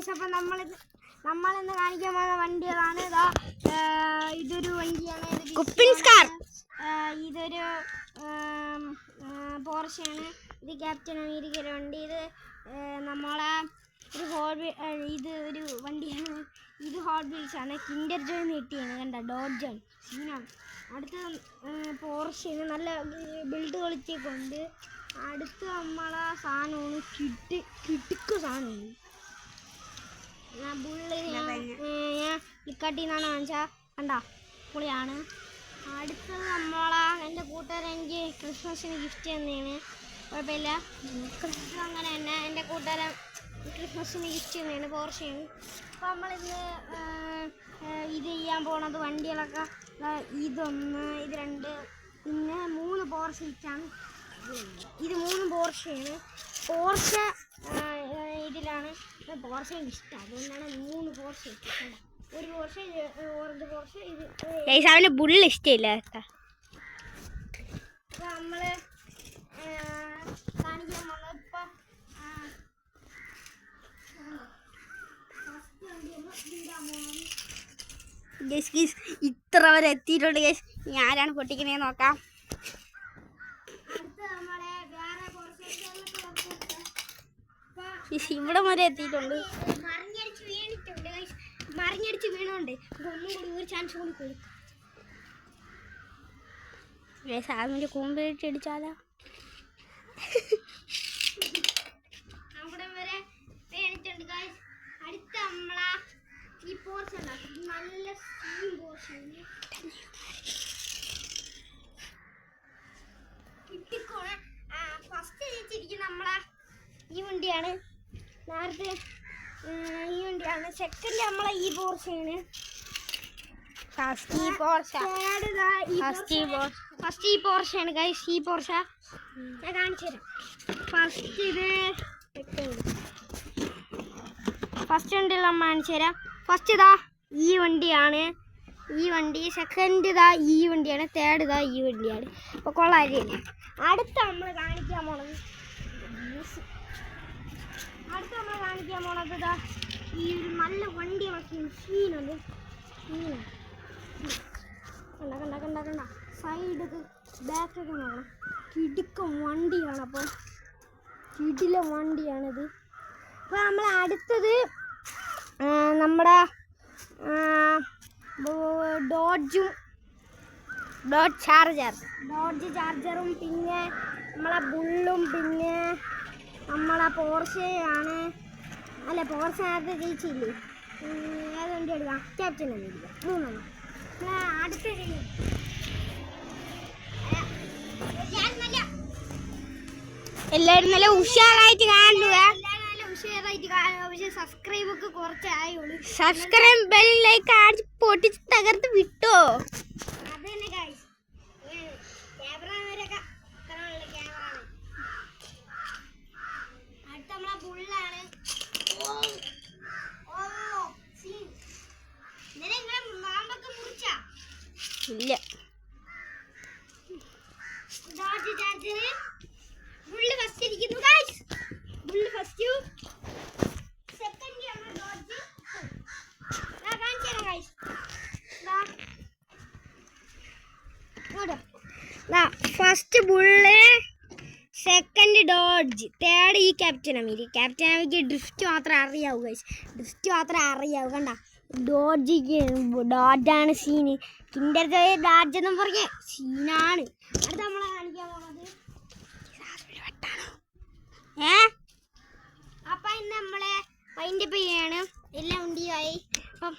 Guys. അപ്പം നമ്മളിന്ന് കാണിക്കാൻ പോകുന്ന വണ്ടികളാണ്. ഇതൊരു വണ്ടിയാണ്, ഇതൊരു പോർഷയാണ്. ഇത് ക്യാപ്റ്റൻ അമേരിക്കയുടെ വണ്ടി. ഇത് നമ്മളെ ഒരു വണ്ടിയാണ്. ഇത് ഹോട്ട് വീൽസാണ്. കിൻഡർ ജോയ് നീട്ടിയാണ്. കണ്ട ഡോഡ്ജാണ്, സീനാണ്. അടുത്ത് പോർഷയാണ്, നല്ല ബിൽഡ് ക്വാളിറ്റിയൊക്കെ ഉണ്ട്. അടുത്ത് നമ്മളെ സാധനമാണ്, കിടുക്ക് സാധനമാണ്. ഞാൻ ഫ്ലിപ്കാർട്ടിൽ നിന്നാണ് വാങ്ങിച്ചാൽ. കണ്ട പൊളിയാണ്. അടുത്തത് എൻ്റെ കൂട്ടുകാരൻ എനിക്ക് ക്രിസ്മസിന് ഗിഫ്റ്റ് തന്നെയാണ്. കുഴപ്പമില്ല, ക്രിസ്മസ് അങ്ങനെ തന്നെ എൻ്റെ കൂട്ടുകാരൻ ക്രിസ്മസിന് ഗിഫ്റ്റ് തന്നെയാണ്, പോർഷയാണ്. അപ്പോൾ നമ്മളിന്ന് ഇത് ചെയ്യാൻ പോണത് വണ്ടികളൊക്കെ ഇതൊന്ന്, ഇത് രണ്ട്, പിന്നെ 3 പോർഷ ഇറ്റാണ്. ഇത് 3 പോർഷയാണ്. പോർഷ ഇതിലാണ് പോർഷ ഇഷ്ടം, അതുകൊണ്ടാണ് 3 പോർഷ ഇഷ്ടം. ഒരു പോർഷ, ഓറഞ്ച് പോർഷ. ഇത് അവന് ബുള്ള് ഇഷ്ടമില്ല. നമ്മള് കാണിക്കാൻ പോകുന്നത് ഇപ്പം ഇത്ര വരെ എത്തിയിട്ടുണ്ട്. ഞാനാണ് പൊട്ടിക്കണേ നോക്കാം. ഇവിടെ വരെ എത്തിയിട്ടുണ്ട്. മറിഞ്ഞടിച്ച് വീണുണ്ട്. ഒന്നും കൂടി ഒരു ചാൻസ് കൂടി കൊടുക്കും. സാമിന്റെ കൂമ്പിട്ട് അടിച്ചാലോ? അവിടെ വരെ വീണിട്ടുണ്ട് ഗൈസ്. അടുത്ത നമ്മളെ ഈ പോർഷൻ നല്ല പോർഷൻ ഫസ്റ്റ് ജയിച്ചിരിക്കുന്ന നമ്മളെ ഈ വണ്ടിയാണ്. നേരത്തെ ഈ വണ്ടിയാണ്. സെക്കൻഡ് നമ്മളെ ഈ പോർഷയാണ്. ഫസ്റ്റ് ഈ പോർഷയാണ് ഗൈസ്. ഈ പോർഷ ഞാൻ കാണിച്ചു തരാം. ഫസ്റ്റ് വണ്ടി നമ്മൾ കാണിച്ചു തരാം. ഫസ്റ്റ് ഇതാ ഈ വണ്ടിയാണ്, ഈ വണ്ടി. സെക്കൻഡ് ഇതാ ഈ വണ്ടിയാണ്. തേർഡ് ഇതാ ഈ വണ്ടിയാണ്. അപ്പോൾ കൊള്ളാരില്ല. അടുത്ത നമ്മൾ കാണിക്കാൻ പോണത് ഇതാ ഈ ഒരു നല്ല വണ്ടി സീനുണ്ട്. കണ്ട സൈഡൊക്കെ ബാക്കൊക്കെ നോക്കണം. കിടുക്കം വണ്ടിയാണ്. അപ്പോൾ കിടില വണ്ടിയാണിത്. അപ്പോൾ നമ്മൾ അടുത്തത് നമ്മുടെ ഡോഡ്ജ് ചാർജറും പിന്നെ നമ്മളെ ബുള്ളും പിന്നെ നമ്മളെ പോർഷയാണ്. അല്ല, പോർഷ നേരത്തെ ജയിച്ചില്ലേ? ഏത് വണ്ടി എടുക്കാം? Captain America. 3 അടുത്ത എല്ലാവരും നല്ല ഉഷാറായിട്ട് കാണുക. പക്ഷേ സബ്സ്ക്രൈബ് ഒക്കെ കുറച്ചായുള്ളൂ. സബ്സ്ക്രൈബ് ബെല്ലിലേക്ക് അടിച്ച് പൊട്ടിച്ച് തകർത്ത് വിട്ടോ. അത് തന്നെ ഗൈസ്. ക്യാമറമാരൊക്കെ അടുത്ത നമ്മളെ ബുള്ളാണ്. ഇല്ല, ബുള്ള് ഫസ്റ്റ് ഇരിക്കുന്നു guys. Bull first. Second dodge. കാണിച്ചു തരാം guys. First bull, second dodge, third ഈ captain America. Captain America drift മാത്രമേ അറിയാവൂ ഗൈസ്. ഡ്രിഫ്റ്റ് മാത്രമേ അറിയാവൂ. കണ്ട ഡോഡ്ജാണ് സീന്. കിൻഡർ ജോയ് ഡോഡ്ജ് എന്നും പറഞ്ഞ സീനാണ്. അടുത്ത നമ്മളെ കാണിക്കാൻ പോണത് അപ്പം ഇന്ന് നമ്മളെ വൈൻഡപ്പ് ചെയ്യാണ്. എല്ലാം വണ്ടിയായി. അപ്പം